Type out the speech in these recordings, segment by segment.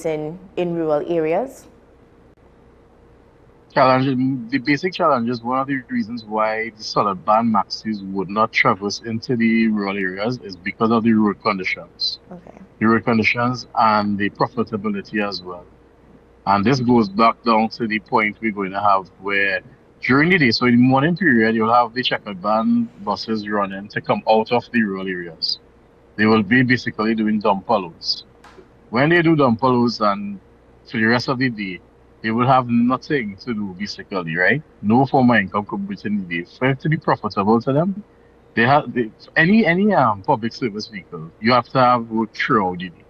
in rural areas? The basic challenge is one of the reasons why the solid band maxis would not traverse into the rural areas is because of the road conditions. Okay. The road conditions and the profitability as well. And this goes back down to the point we're going to have where during the day, so in the morning period, you'll have the checkered band buses running to come out of the rural areas. They will be basically doing dumper loads. When they do dumper loads and for the rest of the day, they will have nothing to do basically, right? No form of income coming in the day. For it to be profitable to them, any public service vehicle, you have to have work throughout the day.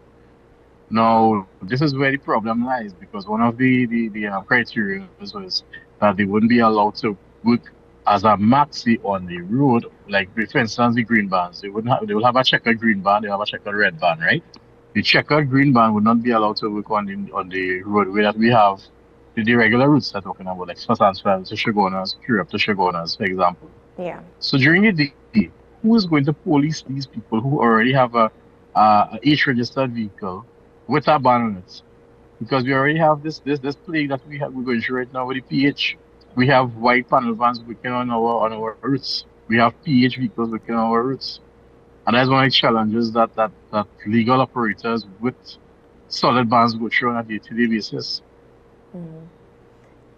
Now, this is where the problem lies because one of the criteria was that they wouldn't be allowed to work as a maxi on the road. Like, for instance, the green bands, they will have a checkered green band, they have a checkered red band, right? The checkered green band would not be allowed to work on the roadway that we have the regular routes that we're talking about, like First and 12 to Shogunas, Europe to Shogunas, for example. Yeah. So during the day, who is going to police these people who already have a H registered vehicle with a ban on it? Because we already have this plague that we're going through right now with the PH. We have white panel vans working on our routes. We have PH vehicles working on our routes. And that's one of the challenges that legal operators with solid bans go through on a day-to-day basis.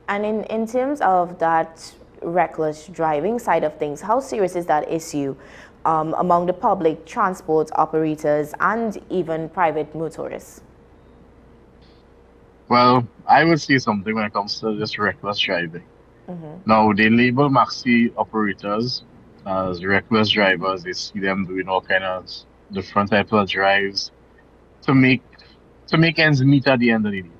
And in terms of that reckless driving side of things, how serious is that issue among the public transport operators and even private motorists? Well, I would say something when it comes to this reckless driving. Now, they label maxi operators as reckless drivers. They see them doing all kind of different types of drives to make to make ends meet at the end of the day.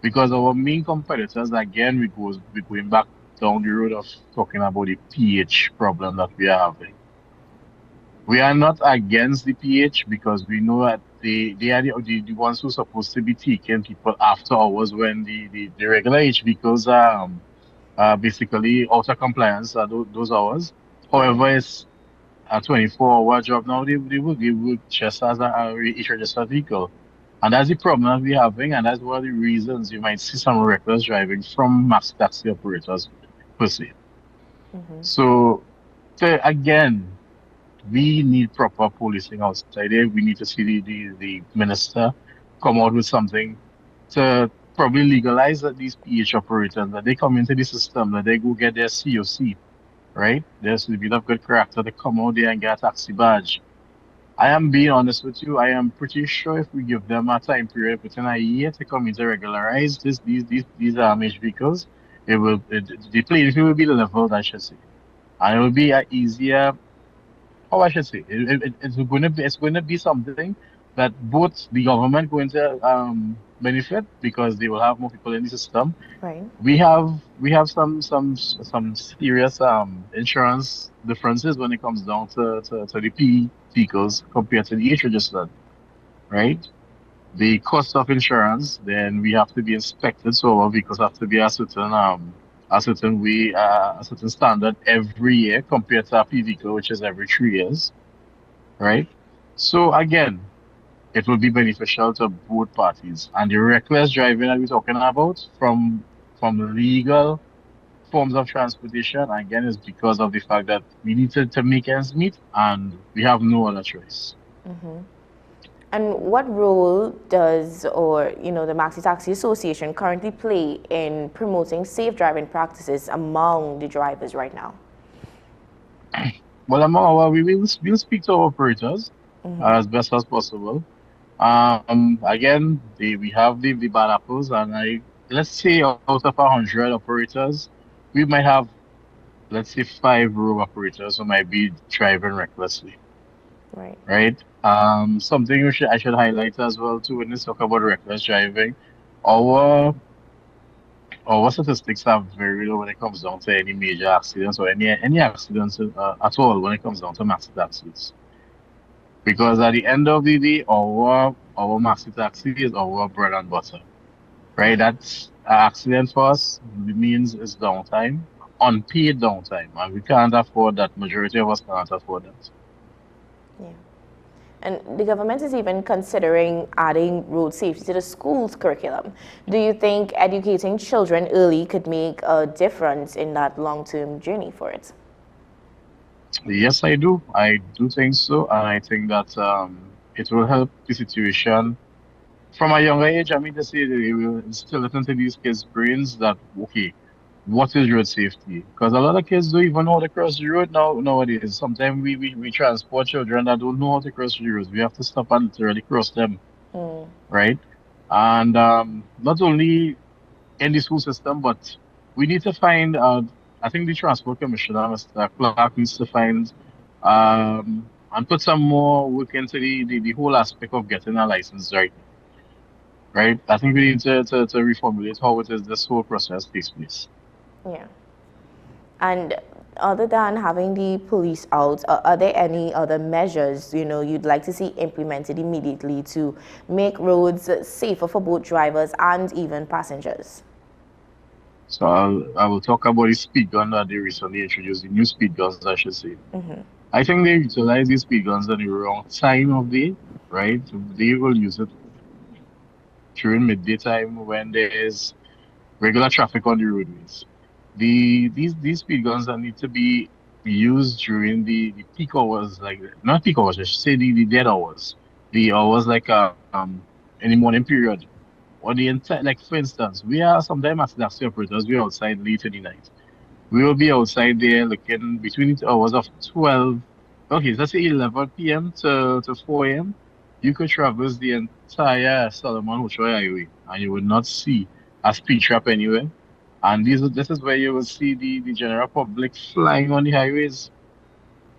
Because our main competitors, again, we're going back down the road of talking about the pH problem that we are having. We are not against the pH because we know that they are the ones who are supposed to be taking people after hours when the regular H vehicles are basically out of compliance at those hours. Right. However, it's a 24-hour job now. They would just as a H registered vehicle. And that's the problem that we're having, and that's one of the reasons you might see some reckless driving from mass taxi operators per se. So, again, we need proper policing outside there. We need to see the minister come out with something to probably legalize that these PH operators, that they come into the system, that they go get their COC, right? There's a bit of good character to come out there and get a taxi badge. I am being honest with you. I am pretty sure if we give them a time period within a year to come in to regularize these H vehicles, the playing field will be leveled, I should say, and it will be a easier. How I should say, it's going to be something that both the government going to benefit because they will have more people in the system. Right. We have some serious insurance differences when it comes down to the P vehicles compared to the H registered, right? The cost of insurance, then we have to be inspected, so our vehicles have to be a certain way, a certain standard every year compared to a P vehicle, which is every 3 years, right? So again, it will be beneficial to both parties. And the reckless driving that we're talking about from legal forms of transportation, again, is because of the fact that we need to make ends meet and we have no other choice. And what role does, the Maxi Taxi Association currently play in promoting safe driving practices among the drivers right now? Well, we'll speak to our operators as best as possible. Again, we have the bad apples, and let's say out of 100 operators, we might have, let's say, 5 rogue operators who might be driving recklessly, Right. right? Something I should highlight as well too when we talk about reckless driving. Our our statistics are very low when it comes down to any major accidents or any accidents at all when it comes down to massive accidents. Because at the end of the day, our maxi taxi is our bread and butter, right? That's accident for us means it's downtime, unpaid downtime, and we can't afford that. Majority of us can't afford that. Yeah. And the government is even considering adding road safety to the school's curriculum. Do you think educating children early could make a difference in that long-term journey for it? Yes, I do. I do think so, and I think that it will help the situation from a younger age. I mean, to say that it will instill it into these kids' brains that okay, what is road safety? Because a lot of kids don't even know how to cross the road nowadays. Sometimes we transport children that don't know how to cross the roads. We have to stop and literally cross them, Mm, right? And not only in the school system, but we need to find, I think the Transport Commissioner, Mr. Clark, needs to find and put some more work into the whole aspect of getting a license right? I think we need to reformulate how it is this whole process takes place. yeah. And other than having the police out, are there any other measures, you'd like to see implemented immediately to make roads safer for both drivers and even passengers? So I will talk about the speed gun that they recently introduced, the new speed guns, I should say. Mm-hmm. I think they utilize these speed guns at the wrong time of day, right? They will use it during midday time when there is regular traffic on the roadways. These speed guns that need to be used during the peak hours, like not peak hours, I should say the dead hours, the hours like in the morning period, or the entire like for instance, we are sometimes as taxi operators, we're outside late in the night. We will be outside there looking between the hours of 12, okay, let's say 11 p.m. to 4 a.m. You could traverse the entire Solomon Hochoi Highway and you would not see a speed trap anywhere. And this is where you will see the general public flying on the highways.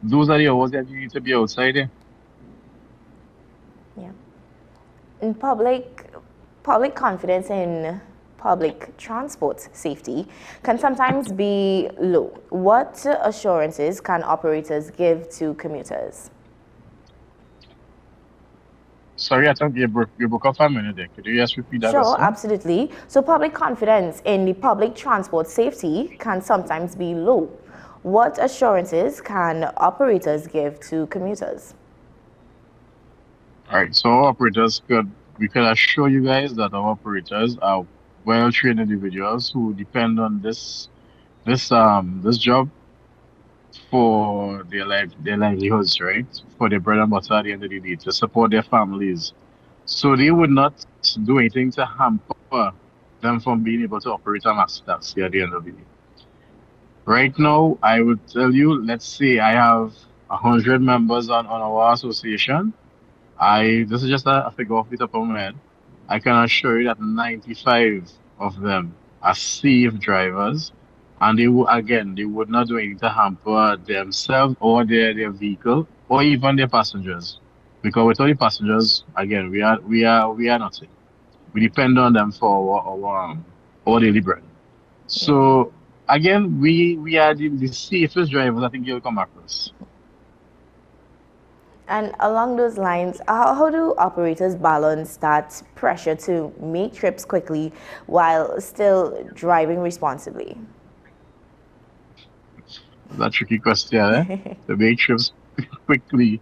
Those are the hours that you need to be outside there. Yeah. In public confidence in public transport safety can sometimes be low. What assurances can operators give to commuters? Sorry, I thought you broke up for a minute there. Could you just repeat that Sure, question? absolutely. So public confidence in the public transport safety can sometimes be low. What assurances can operators give to commuters? All right, so our operators we could assure you guys that our operators are well-trained individuals who depend on this job for their livelihoods, right? For their bread and butter at the end of the day, to support their families. So they would not do anything to hamper them from being able to operate a max taxi at the end of the day. Right now, I would tell you, let's say I have 100 members on our association. I This is just a figure off the top of my head. I can assure you that 95 of them are safe drivers, and they would not do anything to hamper themselves or their vehicle or even their passengers. Because without the passengers, again, we are nothing. We depend on them for our daily bread. Yeah. So again, we are the safest drivers I think you'll come across. And along those lines, how do operators balance that pressure to make trips quickly while still driving responsibly? That's a tricky question, eh? To make trips quickly.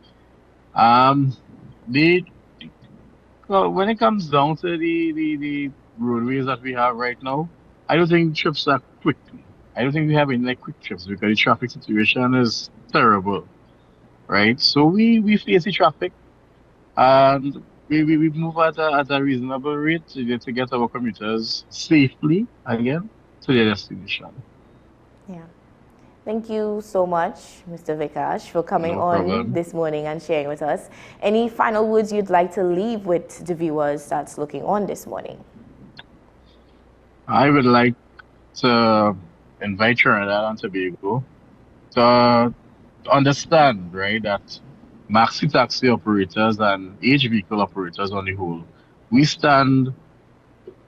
Um, the Well, when it comes down to the roadways that we have right now, I don't think trips are quickly. I don't think we have any like quick trips because the traffic situation is terrible, right? So we face the traffic and we move at a reasonable rate to get our commuters safely again to their destination. Yeah. Thank you so much, Mr. Vikash, for coming No on problem. this morning and sharing with us. Any final words you'd like to leave with the viewers that's looking on this morning? I would like to invite Trinidad and Tobago to understand, right, that maxi taxi operators and H vehicle operators on the whole, we stand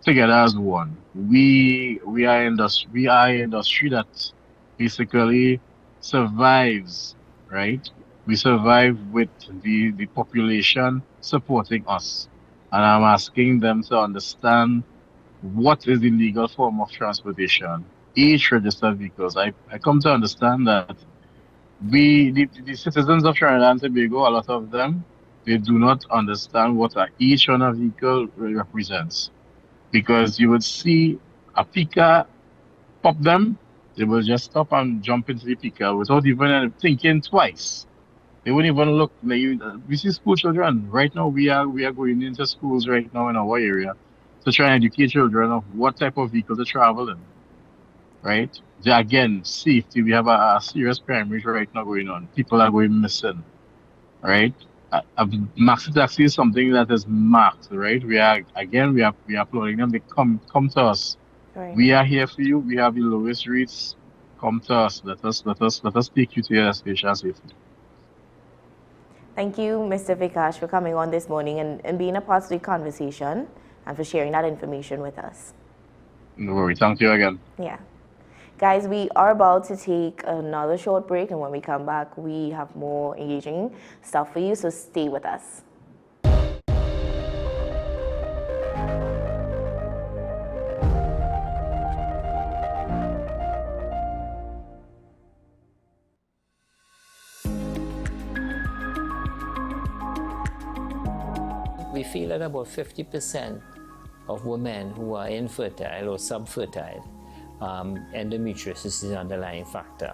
together as one. We are an industry that basically survives, right? We survive with the population supporting us. And I'm asking them to understand what is the legal form of transportation. Each registered vehicles. I come to understand that the citizens of Trinidad and Tobago, a lot of them, they do not understand what each one of vehicle represents. Because you would see a picker pop them, they will just stop and jump into the picker without even thinking twice. They wouldn't even look. We see school children right now. We are going into schools right now in our area to try and educate children of what type of vehicle to travel in. Right? Again, safety. We have a serious crime rate right now going on. People are going missing. Right? A maxi taxi is something that is marked. Right? We are applauding them. They come to us. Right. We are here for you. We have the lowest rates. Come to us. Let us take you to your destination safely. Thank you, Mr. Vikash, for coming on this morning and being a part of the conversation and for sharing that information with us. No worry. Thank you again. Yeah. Guys, we are about to take another short break, and when we come back, we have more engaging stuff for you, so stay with us. We feel that about 50% of women who are infertile or subfertile, endometriosis is an underlying factor.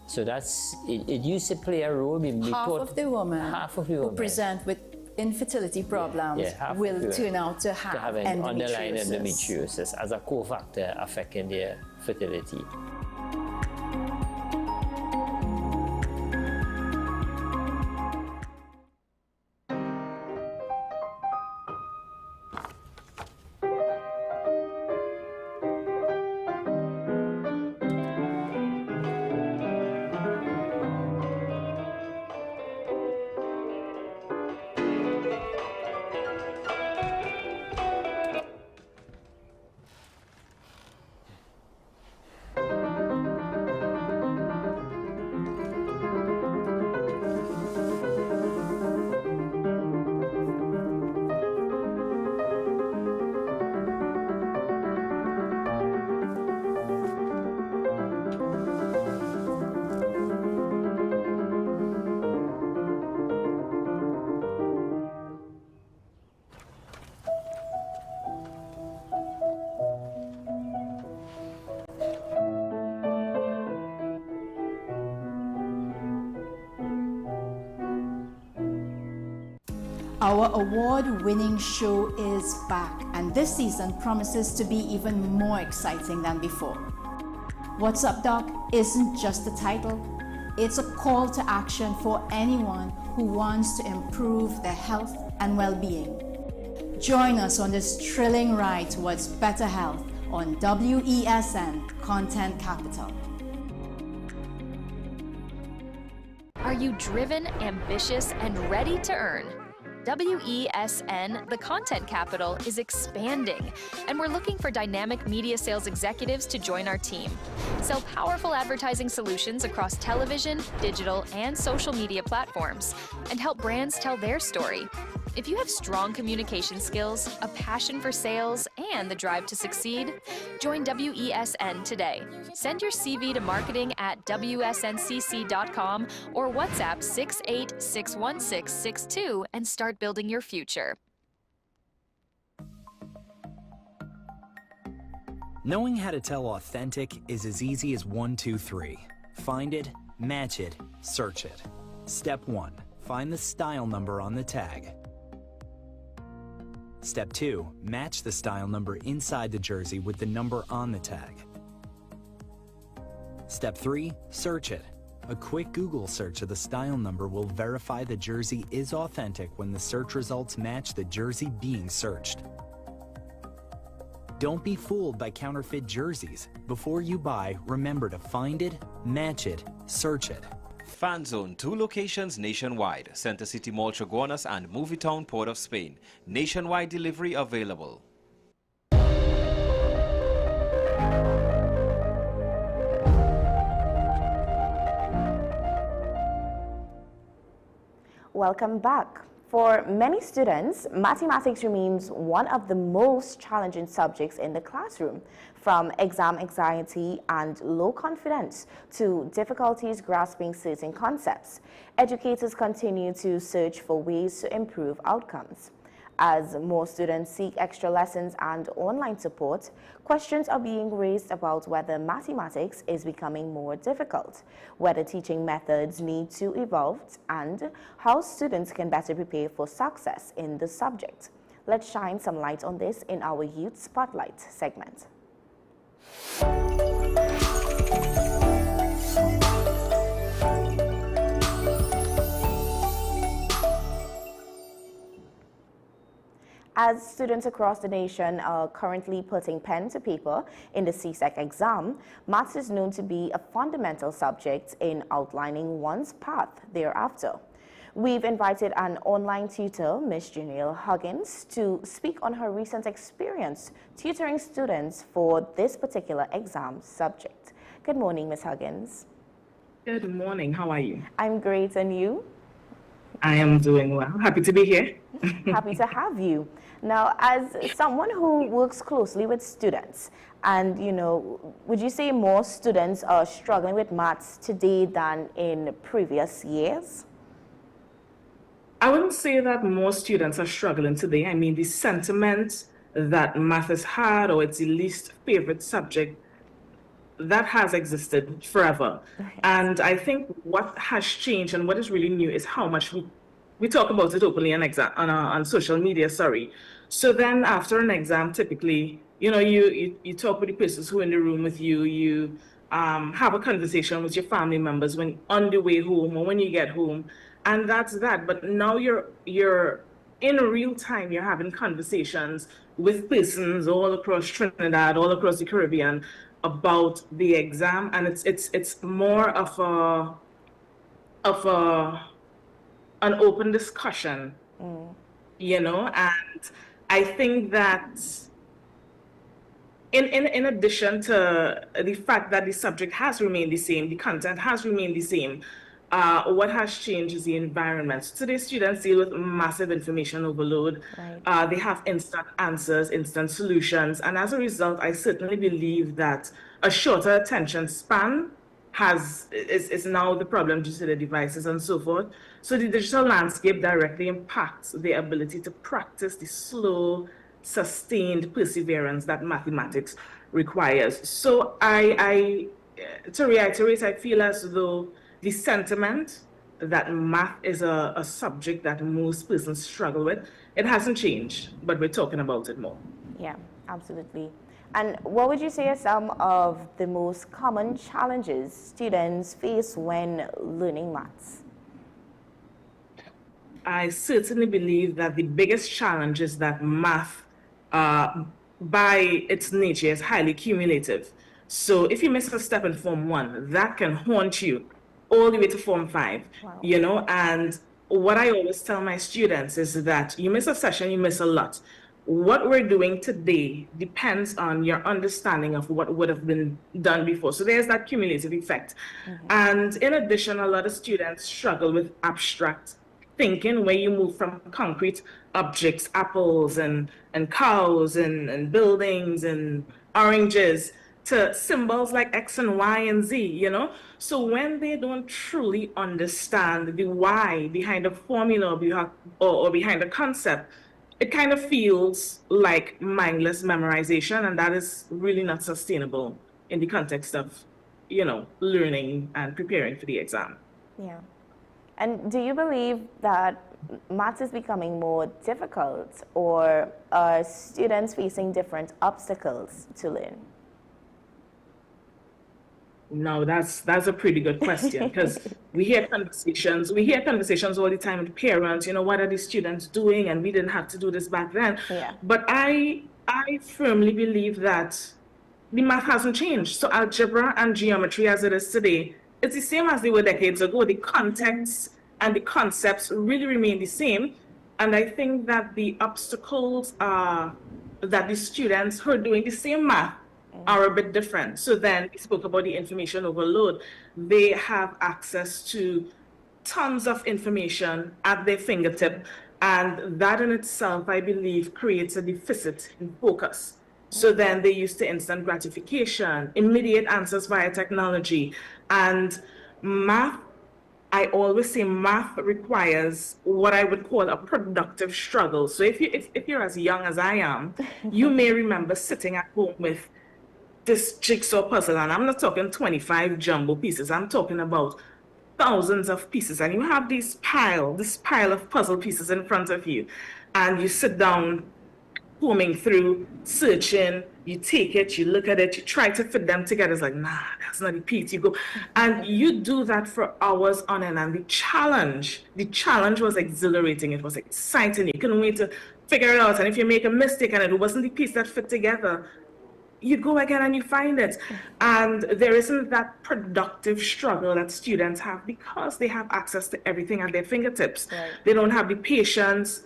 So it used to play a role. Half of the women who present with infertility problems will turn out to have an underlying endometriosis as a cofactor affecting their fertility. Our award-winning show is back, and this season promises to be even more exciting than before. What's Up Doc isn't just a title, it's a call to action for anyone who wants to improve their health and well-being. Join us on this thrilling ride towards better health on WESN Content Capital. Are you driven, ambitious, and ready to earn? WESN, the content capital, is expanding, and we're looking for dynamic media sales executives to join our team. Sell powerful advertising solutions across television, digital, and social media platforms, and help brands tell their story. If you have strong communication skills, a passion for sales, and the drive to succeed, join WESN today. Send your CV to marketing@wsncc.com or WhatsApp 6861662 and start building your future. Knowing how to tell authentic is as easy as 1, 2, 3. Find it, match it, search it. Step 1. Find the style number on the tag. Step 2. Match the style number inside the jersey with the number on the tag. Step 3. Search it. A quick Google search of the style number will verify the jersey is authentic when the search results match the jersey being searched. Don't be fooled by counterfeit jerseys. Before you buy, remember to find it, match it, search it. Fan Zone, 2 locations nationwide, Center City Mall, Chaguanas and Movietown, Port of Spain. Nationwide delivery available. Welcome back. For many students, mathematics remains one of the most challenging subjects in the classroom, from exam anxiety and low confidence to difficulties grasping certain concepts. Educators continue to search for ways to improve outcomes. As more students seek extra lessons and online support, questions are being raised about whether mathematics is becoming more difficult, whether teaching methods need to evolve, and how students can better prepare for success in the subject. Let's shine some light on this in our Youth Spotlight segment. As students across the nation are currently putting pen to paper in the CSEC exam, maths is known to be a fundamental subject in outlining one's path thereafter. We've invited an online tutor, Ms. Janelle Huggins, to speak on her recent experience tutoring students for this particular exam subject. Good morning, Ms. Huggins. Good morning. How are you? I'm great, and you? I am doing well. Happy to be here. Happy to have you. Now, as someone who works closely with students, and would you say more students are struggling with maths today than in previous years? I wouldn't say that more students are struggling today. I mean, the sentiment that math is hard or it's the least favorite subject, that has existed forever. And I think what has changed and what is really new is how much we talk about it openly on social media, sorry. So then after an exam, typically, you talk with the persons who are in the room with you, you have a conversation with your family members when on the way home or when you get home, and that's that. But now you're in real time, you're having conversations with persons all across Trinidad, all across the Caribbean about the exam, and it's more of an open discussion, and I think that in addition to the fact that the subject has remained the same, the content has remained the same, what has changed is the environment. Today, students deal with massive information overload. Right. They have instant answers, instant solutions, and as a result, I certainly believe that a shorter attention span is now the problem due to the devices and so forth. So the digital landscape directly impacts the ability to practice the slow, sustained perseverance that mathematics requires. So to reiterate, I feel as though the sentiment that math is a subject that most persons struggle with, it hasn't changed, but we're talking about it more. Yeah, absolutely. And what would you say are some of the most common challenges students face when learning maths? I certainly believe that the biggest challenge is that math, by its nature, is highly cumulative. So if you miss a step in Form 1, that can haunt you all the way to Form 5, wow. And what I always tell my students is that you miss a session, you miss a lot. What we're doing today depends on your understanding of what would have been done before. So there's that cumulative effect. Mm-hmm. And in addition, a lot of students struggle with abstract thinking, where you move from concrete objects, apples and cows and buildings and oranges, to symbols like X and Y and Z, So when they don't truly understand the why behind a formula or behind a concept, it kind of feels like mindless memorization, and that is really not sustainable in the context of, learning and preparing for the exam. Yeah. And do you believe that maths is becoming more difficult, or are students facing different obstacles to learn? No, that's a pretty good question, because we hear conversations all the time with parents, what are the students doing, and we didn't have to do this back then. Yeah. But I firmly believe that the math hasn't changed. So algebra and geometry as it is today, it's the same as they were decades ago. The contexts and the concepts really remain the same. And I think that the obstacles are that the students who are doing the same math are a bit different. So then we spoke about the information overload. They have access to tons of information at their fingertip, And that in itself, I believe, creates a deficit in focus. So then they used to instant gratification, immediate answers via technology. And math, I always say math requires what I would call a productive struggle. So if you're as young as I am, you may remember sitting at home with this jigsaw puzzle, and I'm not talking 25 jumbo pieces. I'm talking about thousands of pieces, and you have this pile of puzzle pieces in front of you, and you sit down combing through, searching, you take it, you look at it, you try to fit them together. It's like, nah, that's not a piece. You go, and you do that for hours on end. And the challenge was exhilarating. It was exciting. You couldn't wait to figure it out. And if you make a mistake and it wasn't the piece that fit together, you go again and you find it. And there isn't that productive struggle that students have because they have access to everything at their fingertips. Right. They don't have the patience.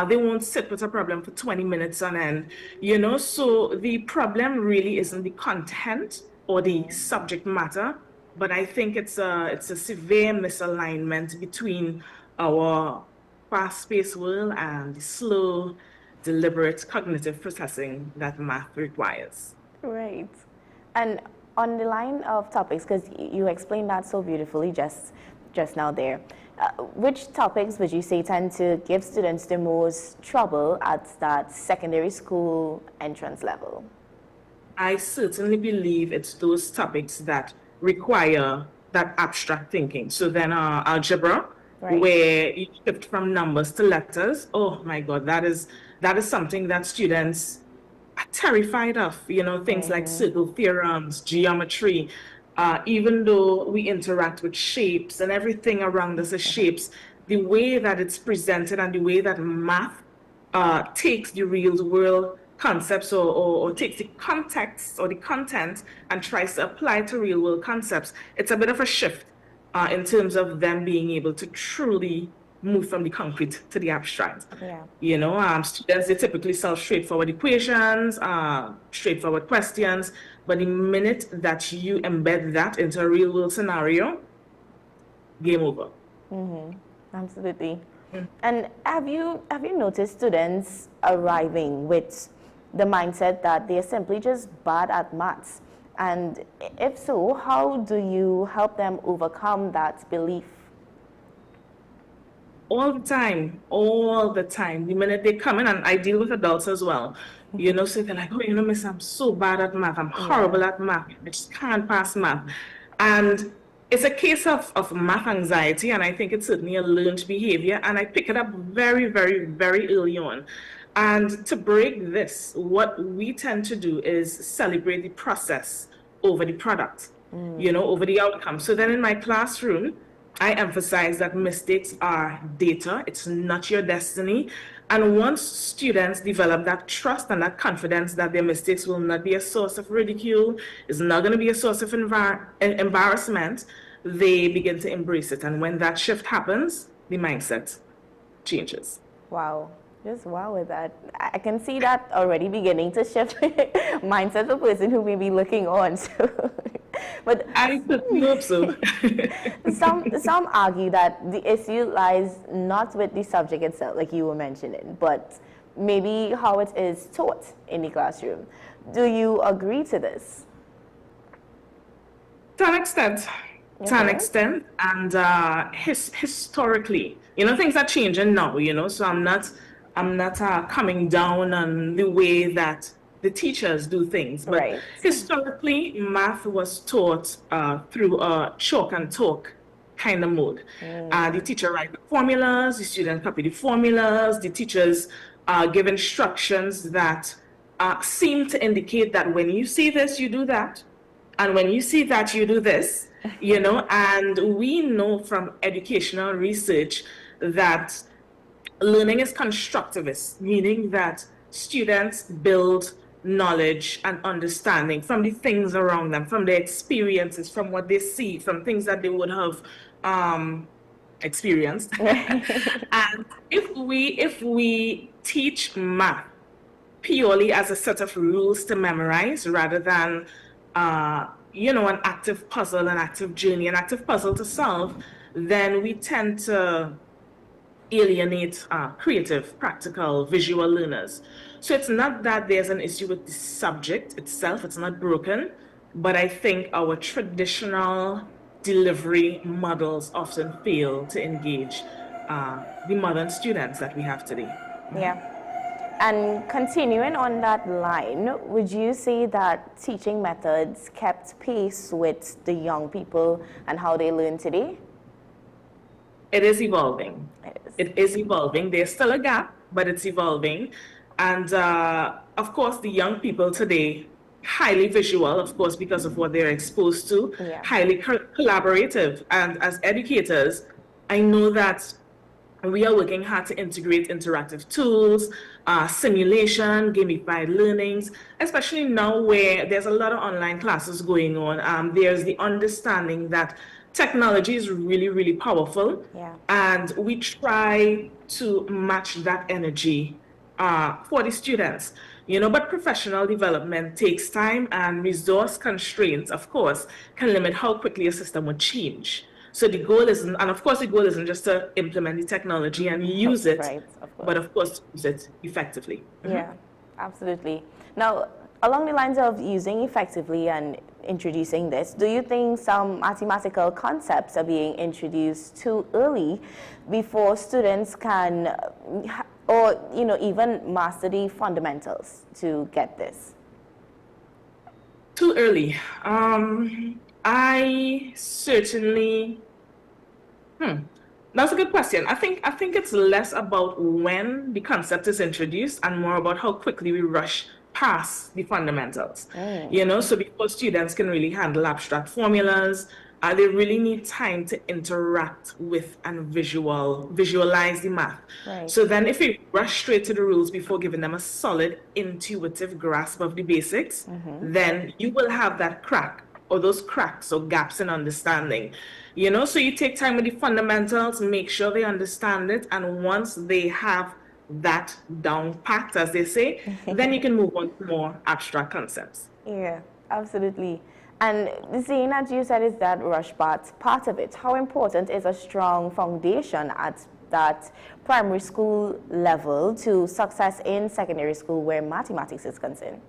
They won't sit with a problem for 20 minutes on end, you know? So the problem really isn't the content or the subject matter, but I think it's a severe misalignment between our fast-paced world and the slow, deliberate cognitive processing that math requires. Right. And on the line of topics, because you explained that so beautifully just now there, which topics would you say tend to give students the most trouble at that secondary school entrance level? I certainly believe it's those topics that require that abstract thinking. So then algebra, right, where you shift from numbers to letters. Oh my God, that is something that students are terrified of, you know, things like circle theorems, geometry. Even though we interact with shapes and everything around us is shapes, the way that it's presented and the way that math takes the real world concepts or takes the context or the content and tries to apply to real world concepts, it's a bit of a shift in terms of them being able to truly move from the concrete to the abstract. Yeah. You know, students, they typically solve straightforward equations, straightforward questions, but the minute that you embed that into a real world scenario, game over. Absolutely. And have you noticed students arriving with the mindset that they're simply just bad at maths? And if so, how do you help them overcome that belief? All the time. The minute they come in, and I deal with adults as well, you know, so they're like, oh, you know, miss, I'm so bad at math. I'm horrible at math. I just can't pass math. And it's a case of math anxiety, and I think it's certainly a learned behavior, and I pick it up very, very, very early on. And to break this, what we tend to do is celebrate the process over the product, you know, over the outcome. So then in my classroom, I emphasize that mistakes are data. It's not your destiny. And once students develop that trust and that confidence that their mistakes will not be a source of ridicule, is not going to be a source of embarrassment, they begin to embrace it. And when that shift happens, the mindset changes. Wow. Just wow with that. I can see that already beginning to shift mindset of the person who may be looking on. So, but I hope so. some argue that the issue lies not with the subject itself, like you were mentioning, but maybe how it is taught in the classroom. Do you agree to this? To an extent. To an extent. And historically, you know, things are changing now, you know, so I'm not coming down on the way that the teachers do things. But historically, math was taught through a chalk and talk kind of mode. The teacher writes the formulas, the students copy the formulas, the teachers give instructions that seem to indicate that when you see this, you do that. And when you see that, you do this, you know. And we know from educational research that learning is constructivist, meaning that students build knowledge and understanding from the things around them, from their experiences, from what they see, from things that they would have experienced. And if we teach math purely as a set of rules to memorize rather than you know, an active puzzle, an active journey, an active puzzle to solve, then we tend to alienate creative, practical, visual learners. So it's not that there's an issue with the subject itself, it's not broken, but I think our traditional delivery models often fail to engage the modern students that we have today. Yeah. And continuing on that line, would you say that teaching methods kept pace with the young people and how they learn today? It is evolving. It is evolving. There's still a gap, but it's evolving. And of course, the young people today, highly visual, of course, because of what they're exposed to, highly collaborative. And as educators, I know that we are working hard to integrate interactive tools, simulation, gamified learnings, especially now where there's a lot of online classes going on. There's the understanding that technology is really, really powerful. And we try to match that energy for the students. But professional development takes time, and resource constraints, of course, can limit how quickly a system would change. So the goal isn't, and of course the goal isn't just to implement the technology and use it, but of course to use it effectively. Yeah, absolutely. Now, along the lines of using effectively and introducing this, do you think some mathematical concepts are being introduced too early before students can, or even master the fundamentals to get this? Too early. I certainly. That's a good question. I think it's less about when the concept is introduced and more about how quickly we rush past the fundamentals. So before students can really handle abstract formulas, they really need time to interact with and visualize the math. So then if we rush straight to the rules before giving them a solid intuitive grasp of the basics, then you will have that crack or those cracks or gaps in understanding. So you take time with the fundamentals, make sure they understand it, and once they have that down packed, as they say, then you can move on to more abstract concepts. Yeah, absolutely. And the saying that you said is that rush part of it. How important is a strong foundation at that primary school level to success in secondary school where mathematics is concerned?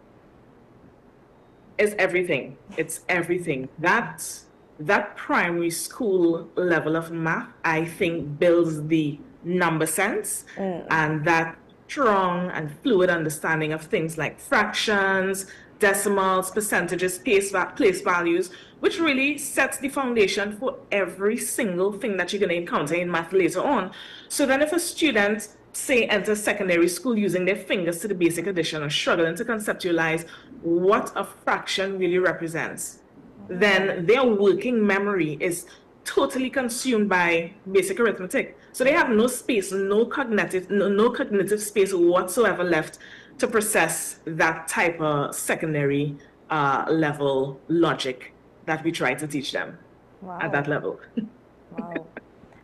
It's everything. It's everything. That primary school level of math, I think, builds the number sense and that strong and fluid understanding of things like fractions, decimals, percentages, place values, which really sets the foundation for every single thing that you're going to encounter in math later on. So then if a student, say, enters secondary school using their fingers to the basic addition or struggling to conceptualize what a fraction really represents, then their working memory is totally consumed by basic arithmetic. So they have no space, no cognitive space whatsoever left to process that type of secondary level logic that we try to teach them at that level. Wow.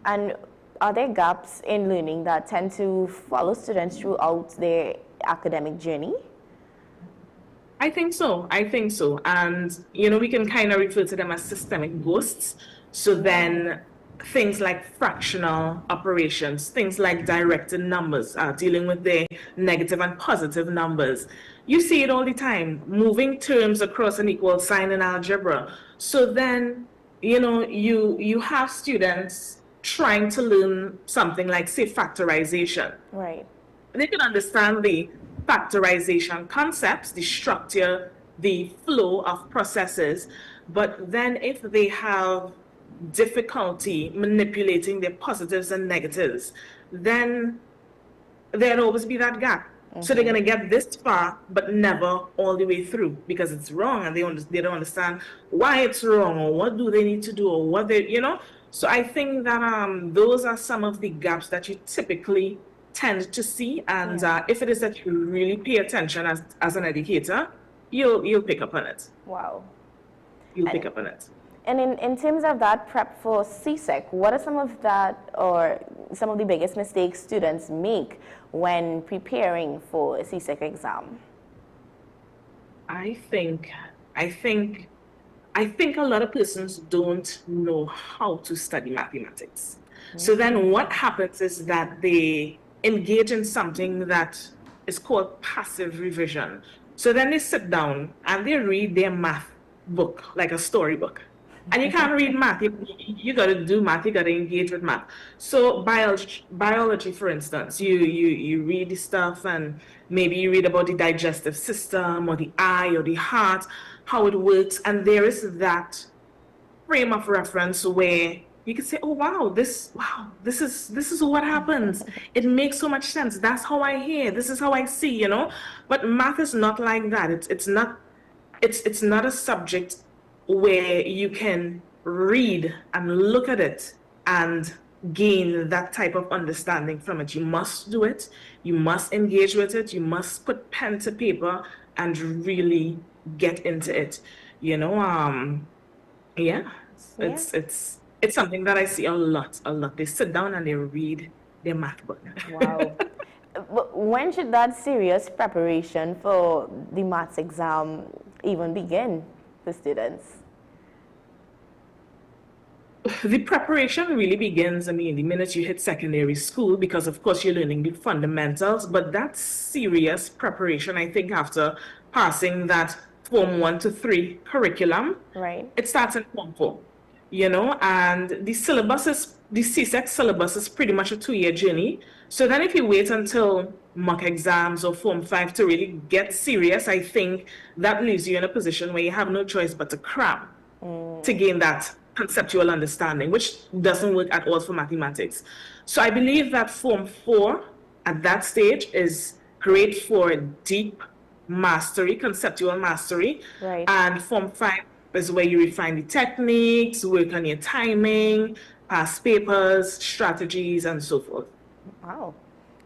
And are there gaps in learning that tend to follow students throughout their academic journey? I think so. And, we can kind of refer to them as systemic ghosts. So then things like fractional operations, things like directed numbers, dealing with the negative and positive numbers. You see it all the time, moving terms across an equal sign in algebra. So then, you have students trying to learn something like, say, factorization. Right. They can understand the factorization concepts, the structure, the flow of processes, but then if they have difficulty manipulating their positives and negatives, then there'll always be that gap. So they're going to get this far, but never all the way through because it's wrong, and they don't understand why it's wrong or what do they need to do or what they, So I think that those are some of the gaps that you typically tend to see, and if it is that you really pay attention as an educator, you'll pick up on it. Wow. You'll pick up on it. And in terms of that prep for CSEC, what are some of the biggest mistakes students make when preparing for a CSEC exam? I think I think a lot of persons don't know how to study mathematics. So then what happens is that they engage in something that is called passive revision. So then they sit down and they read their math book, like a storybook. And you can't read math. You got to do math. You got to engage with math. So biology, for instance, you read the stuff and maybe you read about the digestive system or the eye or the heart, how it works. And there is that frame of reference where you can say, oh, wow, this is what happens. It makes so much sense. That's how I hear. This is how I see, you know. But math is not like that. It's not a subject where you can read and look at it and gain that type of understanding from it. You must do it. You must engage with it. You must put pen to paper and really get into it. You know, yeah. It's something that I see a lot. They sit down and they read their math book. Wow. When should that serious preparation for the maths exam even begin for students? The preparation really begins, the minute you hit secondary school, because of course you're learning the fundamentals, but that serious preparation, I think after passing that Form 1 to 3 curriculum, right, it starts in Form 4, you know, and the CSEC syllabus is pretty much a 2-year journey. So then if you wait until mock exams or Form 5 to really get serious, I think that leaves you in a position where you have no choice but to cram to gain that conceptual understanding, which doesn't work at all for mathematics. So I believe that Form 4 at that stage is great for deep mastery, conceptual mastery, right, and Form 5 is where you refine the techniques, work on your timing, past papers, strategies, and so forth. Wow.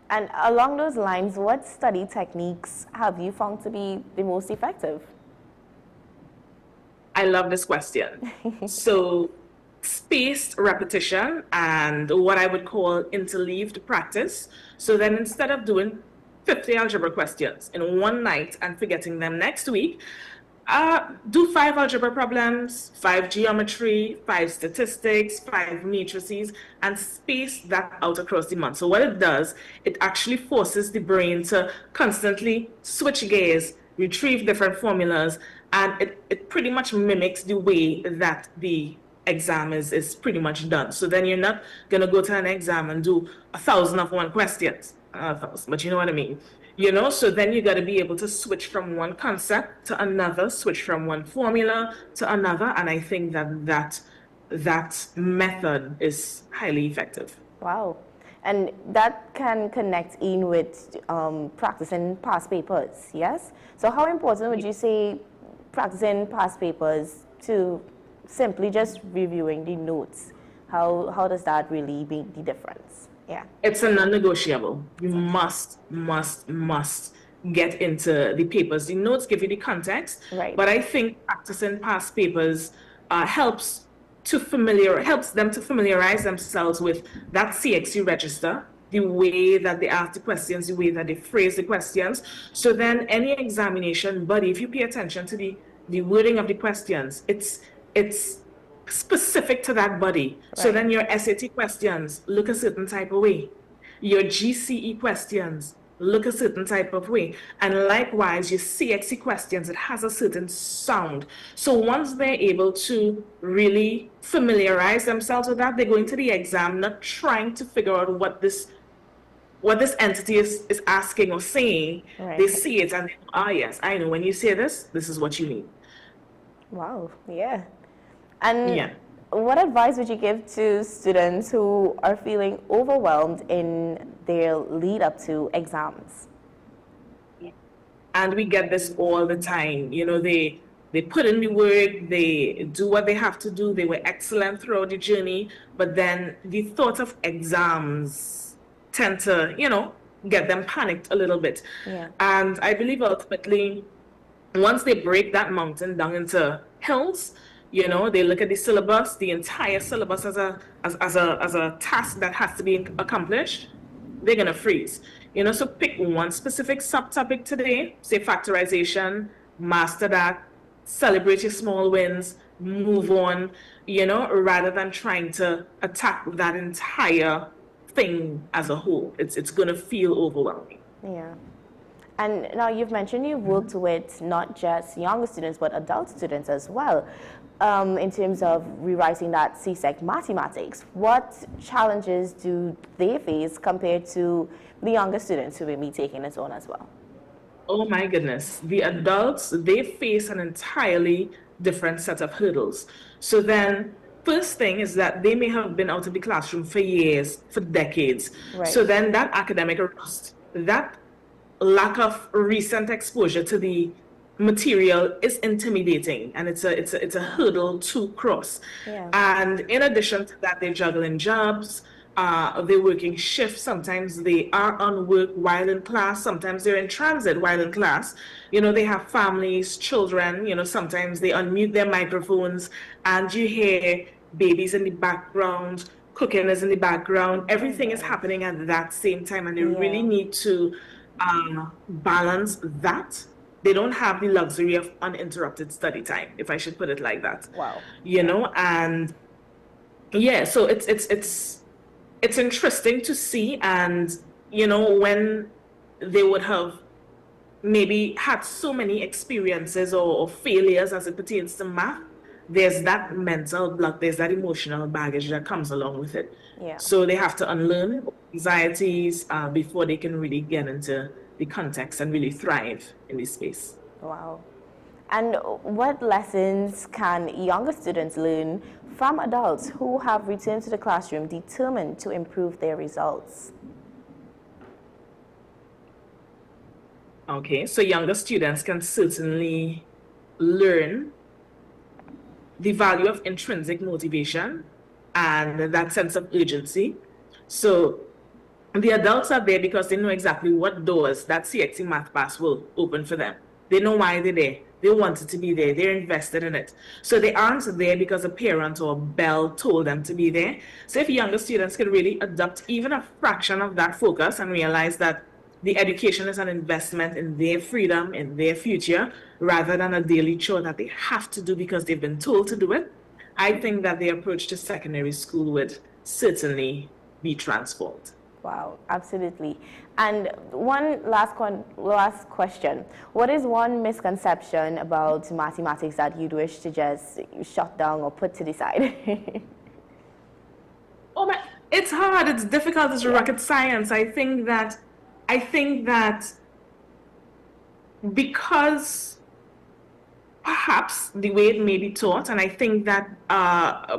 And along those lines, what study techniques have you found to be the most effective? I love this question. So spaced repetition and what I would call interleaved practice. So then instead of doing 50 algebra questions in one night and forgetting them next week, do 5 algebra problems, 5 geometry, 5 statistics, 5 matrices, and space that out across the month. So what it does, it actually forces the brain to constantly switch gears, retrieve different formulas, and it pretty much mimics the way that the exam is pretty much done. So then you're not going to go to an exam and do 1,001 questions, but you know what I mean. You know, so then you got to be able to switch from one concept to another, switch from one formula to another, and I think that method is highly effective. Wow. And that can connect in with practicing past papers, yes? So how important would you say practicing past papers to simply just reviewing the notes? How does that really make the difference? Yeah. It's a non-negotiable. You must get into the papers. The notes give you the context, right, but I think practicing past papers helps them to familiarize themselves with that CXC register, the way that they ask the questions, the way that they phrase the questions. So then any examination body, if you pay attention to the wording of the questions, it's specific to that body. Right. So then your SAT questions look a certain type of way. Your GCE questions look a certain type of way. And likewise, your CXC questions, it has a certain sound. So once they're able to really familiarize themselves with that, they go into the exam not trying to figure out what this entity is asking or saying. Right. They see it and, yes, I know when you say this, this is what you mean. Wow, yeah. And what advice would you give to students who are feeling overwhelmed in their lead up to exams? And we get this all the time. You know, they put in the work, they do what they have to do, they were excellent throughout the journey, but then the thought of exams tend to, you know, get them panicked a little bit. Yeah. And I believe ultimately, once they break that mountain down into hills, you know, they look at the syllabus, the entire syllabus as a task that has to be accomplished, they're gonna freeze. You know, so pick one specific subtopic today, say factorization, master that, celebrate your small wins, move on, rather than trying to attack that entire thing as a whole. It's going to feel overwhelming. Yeah. And now you've mentioned you've worked with not just younger students, but adult students as well, in terms of rewriting that CSEC mathematics. What challenges do they face compared to the younger students who will be taking it on as well? Oh my goodness. The adults, they face an entirely different set of hurdles. So then, first thing is that they may have been out of the classroom for years, for decades. Right. So then that academic rust, that lack of recent exposure to the material is intimidating, and it's a hurdle to cross. Yeah. And in addition to that, they're juggling jobs, they're working shifts. Sometimes they are on work while in class. Sometimes they're in transit while in class. They have families, children. Sometimes they unmute their microphones and you hear babies in the background, cooking is in the background. Everything is happening at that same time, and they really need to balance that. They don't have the luxury of uninterrupted study time, if I should put it like that. Wow. And yeah, so it's interesting to see. And when they would have maybe had so many experiences or failures as it pertains to math, there's that mental block, there's that emotional baggage that comes along with it. Yeah. So they have to unlearn anxieties before they can really get into the context and really thrive in this space. Wow. And what lessons can younger students learn from adults who have returned to the classroom determined to improve their results? Okay, so younger students can certainly learn the value of intrinsic motivation and that sense of urgency. So the adults are there because they know exactly what doors that CXC Math Pass will open for them. They know why they're there. They wanted to be there. They're invested in it. So they aren't there because a parent or a bell told them to be there. So if younger students can really adopt even a fraction of that focus and realize that the education is an investment in their freedom, in their future, rather than a daily chore that they have to do because they've been told to do it, I think that the approach to secondary school would certainly be transformed. Wow, absolutely. And one last question. What is one misconception about mathematics that you'd wish to just shut down or put to the side? It's hard. It's difficult. It's rocket science. I think that because perhaps the way it may be taught, and I think that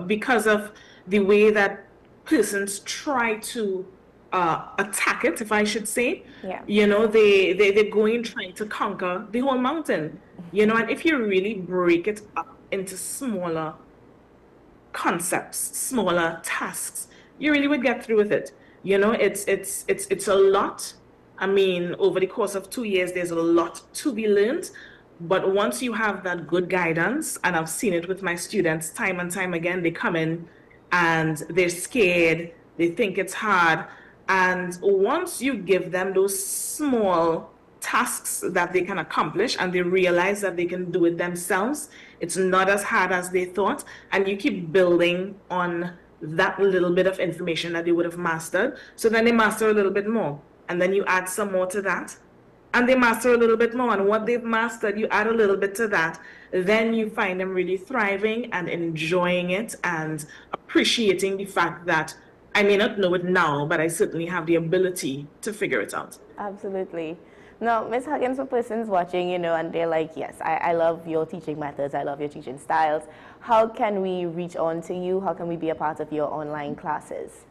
because of the way that persons try to attack it, if I should say, they're going trying to conquer the whole mountain, and if you really break it up into smaller concepts, smaller tasks, you really would get through with it. It's a lot. I mean, over the course of 2 years, there's a lot to be learned. But once you have that good guidance, and I've seen it with my students time and time again, they come in and they're scared, they think it's hard. And once you give them those small tasks that they can accomplish and they realize that they can do it themselves, it's not as hard as they thought. And you keep building on that little bit of information that they would have mastered. So then they master a little bit more. And then you add some more to that. And they master a little bit more. And what they've mastered, you add a little bit to that. Then you find them really thriving and enjoying it and appreciating the fact that I may not know it now, but I certainly have the ability to figure it out. Absolutely. Now, Ms. Huggins, for persons watching, and they're like, yes, I love your teaching methods, I love your teaching styles. How can we reach on to you? How can we be a part of your online classes?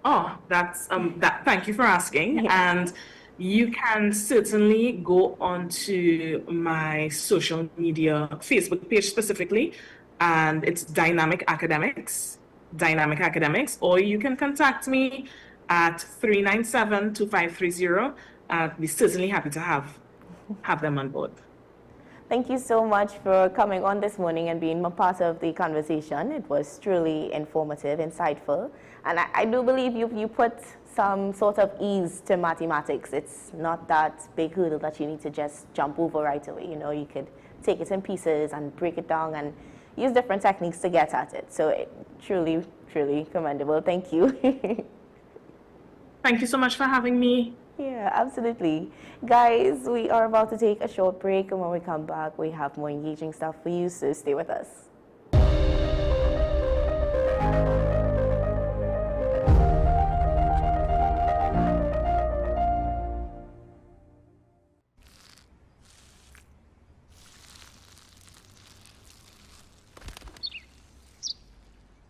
Oh, thank you for asking. And you can certainly go onto my social media, Facebook page specifically, and it's Dynamic Academics, or you can contact me at 397-2530. I'd be certainly happy to have them on board. Thank you so much for coming on this morning and being a part of the conversation. It was truly informative, insightful, and I do believe you put some sort of ease to mathematics. It's not that big hurdle that you need to just jump over right away. You know, you could take it in pieces and break it down and use different techniques to get at it. So truly, truly commendable. Thank you. Thank you so much for having me. Yeah, absolutely. Guys, we are about to take a short break, and when we come back, we have more engaging stuff for you, so stay with us.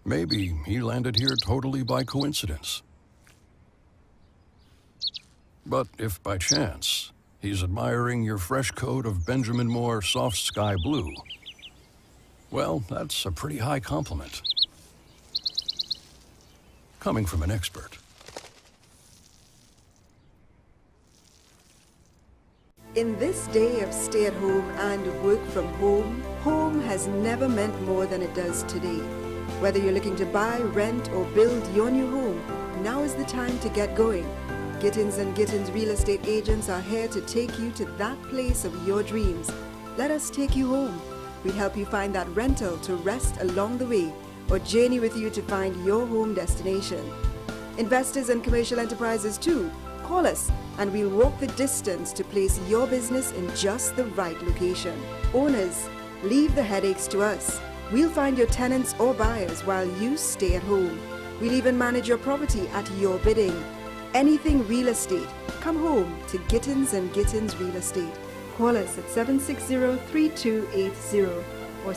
Maybe he landed here totally by coincidence. But if by chance he's admiring your fresh coat of Benjamin Moore soft sky blue, well, that's a pretty high compliment. Coming from an expert. In this day of stay-at-home and work from home, home has never meant more than it does today. Whether you're looking to buy, rent, or build your new home, now is the time to get going. Gittins & Gittins real estate agents are here to take you to that place of your dreams. Let us take you home. We help you find that rental to rest along the way, or journey with you to find your home destination. Investors and commercial enterprises too, call us and we'll walk the distance to place your business in just the right location. Owners, leave the headaches to us. We'll find your tenants or buyers while you stay at home. We'll even manage your property at your bidding. Anything real estate, come home to Gittins & Gittins Real Estate. Call us at 760-3280 or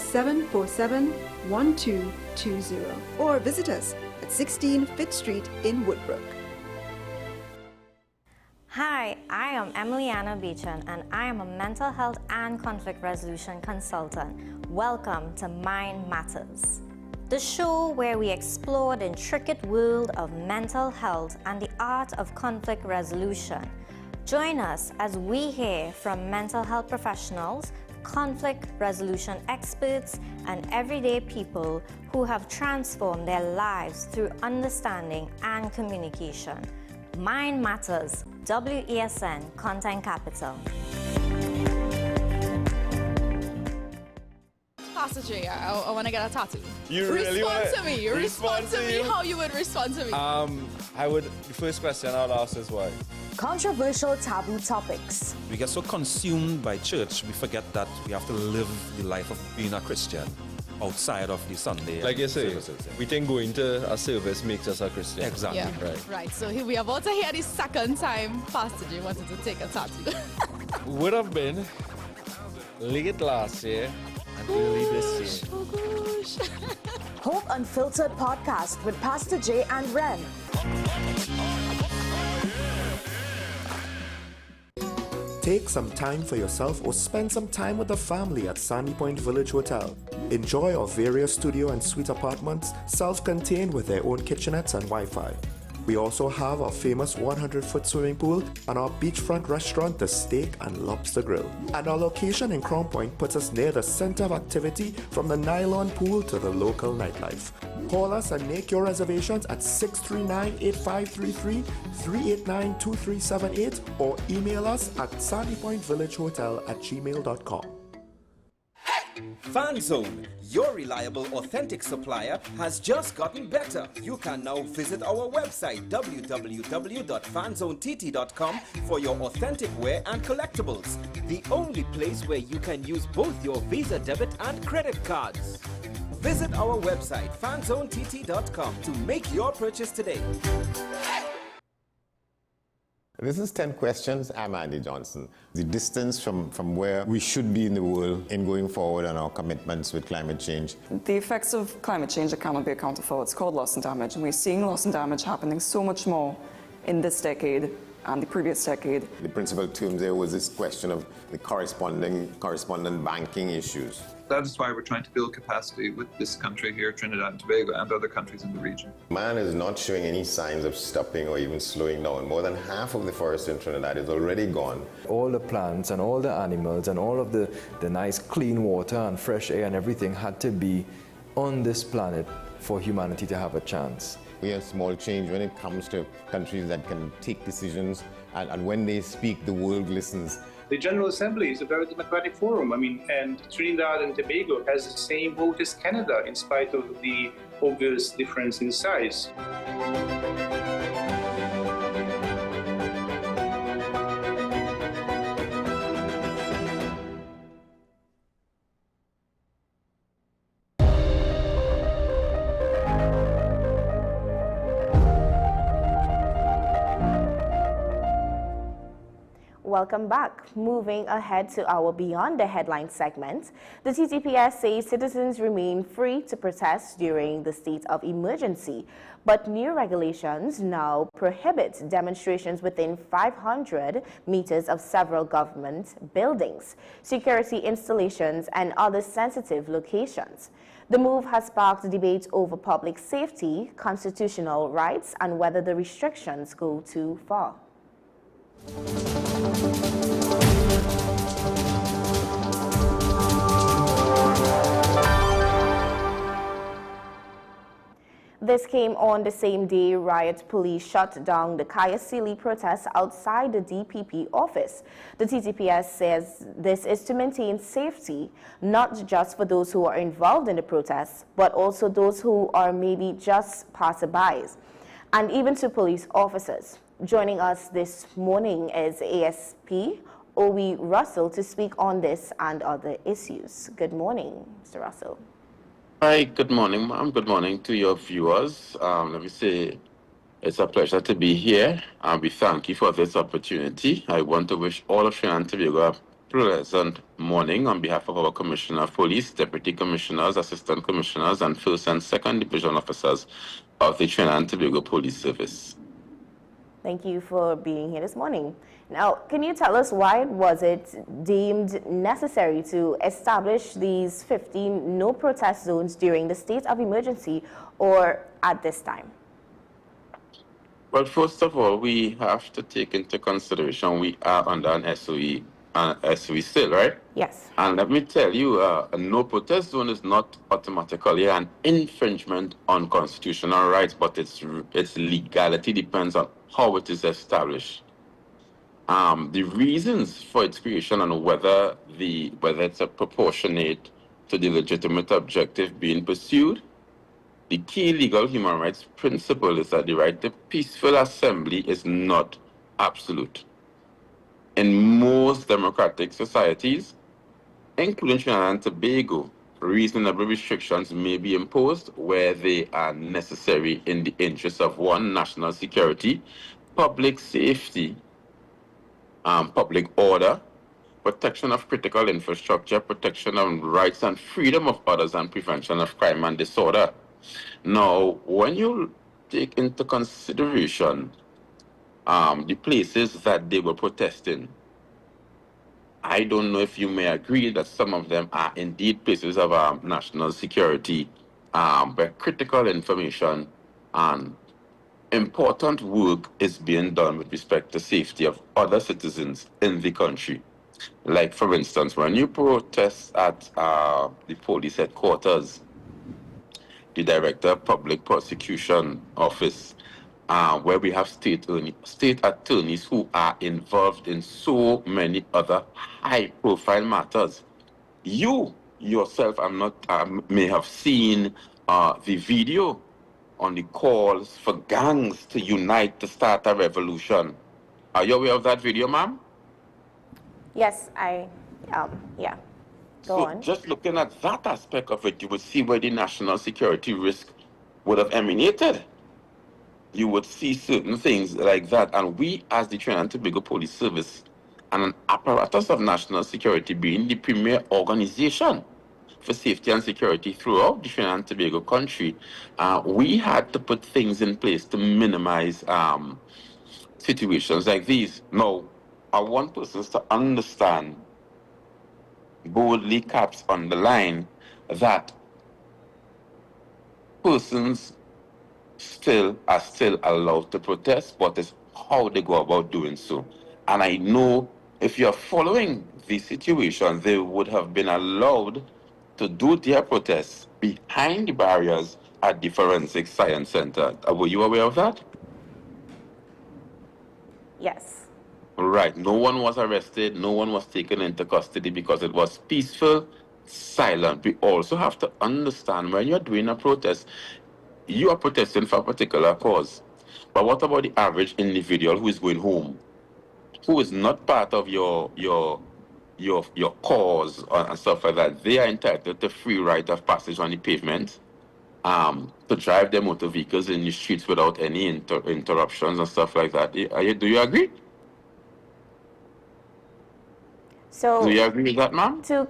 747-1220 or visit us at 16 Fifth Street in Woodbrook. Hi, I am Emiliana Beechan and I am a mental health and conflict resolution consultant. Welcome to Mind Matters, the show where we explore the intricate world of mental health and the art of conflict resolution. Join us as we hear from mental health professionals, conflict resolution experts, and everyday people who have transformed their lives through understanding and communication. Mind Matters, WESN Content Capital. Pastor J, I want to get a tattoo. You really want to me. Respond to me how you would respond to me. The first question I'll ask is why? Controversial taboo topics. We get so consumed by church, we forget that we have to live the life of being a Christian outside of the Sunday. Like you say, we think going to a service makes us a Christian. Exactly. Yeah. Right. So we are about to hear the second time Pastor J wanted to take a tattoo. Would have been late last year and early this year. Oh gosh. Hope Unfiltered podcast with Pastor J and Ren. Take some time for yourself or spend some time with the family at Sandy Point Village Hotel. Enjoy our various studio and suite apartments, self-contained with their own kitchenettes and Wi-Fi. We also have our famous 100-foot swimming pool and our beachfront restaurant, the Steak and Lobster Grill. And our location in Crown Point puts us near the center of activity from the nylon pool to the local nightlife. Call us and make your reservations at 639-8533, 389-2378 or email us at sandypointvillagehotel@gmail.com. FanZone, your reliable, authentic supplier, has just gotten better. You can now visit our website www.fanzonett.com for your authentic wear and collectibles. The only place where you can use both your Visa debit and credit cards. Visit our website fanzonett.com to make your purchase today. This is 10 Questions. I'm Andy Johnson. The distance from where we should be in the world in going forward and our commitments with climate change. The effects of climate change that cannot be accounted for. It's called loss and damage, and we're seeing loss and damage happening so much more in this decade the previous decade. The principal term there was this question of the correspondent banking issues. That is why we're trying to build capacity with this country here, Trinidad and Tobago, and other countries in the region. Man is not showing any signs of stopping or even slowing down. More than half of the forest in Trinidad is already gone. All the plants and all the animals and all of the nice clean water and fresh air and everything had to be on this planet for humanity to have a chance. We have small change when it comes to countries that can take decisions, and when they speak, the world listens. The General Assembly is a very democratic forum. And Trinidad and Tobago has the same vote as Canada, in spite of the obvious difference in size. Welcome back. Moving ahead to our Beyond the Headlines segment, the TTPS says citizens remain free to protest during the state of emergency, but new regulations now prohibit demonstrations within 500 meters of several government buildings, security installations, and other sensitive locations. The move has sparked debate over public safety, constitutional rights, and whether the restrictions go too far. This came on the same day riot police shut down the Kayasili protests outside the DPP office. The TTPS says this is to maintain safety, not just for those who are involved in the protests, but also those who are maybe just passerbys, and even to police officers. Joining us this morning is ASP Owe Russell to speak on this and other issues. Good morning, Mr. Russell. Hi, good morning, ma'am. Good morning to your viewers. Let me say it's a pleasure to be here, and we thank you for this opportunity. I want to wish all of Trinidad and Tobago a pleasant morning on behalf of our Commissioner of Police, Deputy Commissioners, Assistant Commissioners, and First and Second Division Officers of the Trinidad and Tobago Police Service. Thank you for being here this morning. Now, can you tell us why was it deemed necessary to establish these 15 no protest zones during the state of emergency or at this time? Well, first of all, we have to take into consideration we are under an SOE still, right? Yes. And let me tell you, a no protest zone is not automatically an infringement on constitutional rights, but its legality depends on how it is established. The reasons for its creation and whether it's a proportionate to the legitimate objective being pursued. The key legal human rights principle is that the right to peaceful assembly is not absolute. In most democratic societies, including Trinidad and Tobago, reasonable restrictions may be imposed where they are necessary in the interest of one, national security, public safety, public order, protection of critical infrastructure, protection of rights and freedom of others, and prevention of crime and disorder. Now, when you take into consideration the places that they were protesting, I don't know if you may agree that some of them are indeed places of national security, where critical information and important work is being done with respect to safety of other citizens in the country. Like, for instance, when you protest at the police headquarters, the Director of Public Prosecution Office, where we have state attorneys who are involved in so many other high-profile matters. You yourself may have seen the video on the calls for gangs to unite to start a revolution. Are you aware of that video, ma'am? Yes, yeah. Go on. Just looking at that aspect of it, you would see where the national security risk would have emanated. You would see certain things like that. And we, as the Trinidad and Tobago Police Service, and an apparatus of national security being the premier organization for safety and security throughout the Trinidad and Tobago country, we had to put things in place to minimize situations like these. Now, I want persons to understand, boldly caps on the line, that persons are still allowed to protest, but it's how they go about doing so. And I know if you're following the situation, they would have been allowed to do their protests behind the barriers at the Forensic Science Center. Were you aware of that? Yes. Right. No one was arrested. No one was taken into custody because it was peaceful, silent. We also have to understand when you're doing a protest, you are protesting for a particular cause. But what about the average individual who is going home, who is not part of your cause and stuff like that? They are entitled to free right of passage on the pavement, to drive their motor vehicles in the streets without any interruptions and stuff like that. Do you agree? So do you agree with that, ma'am? To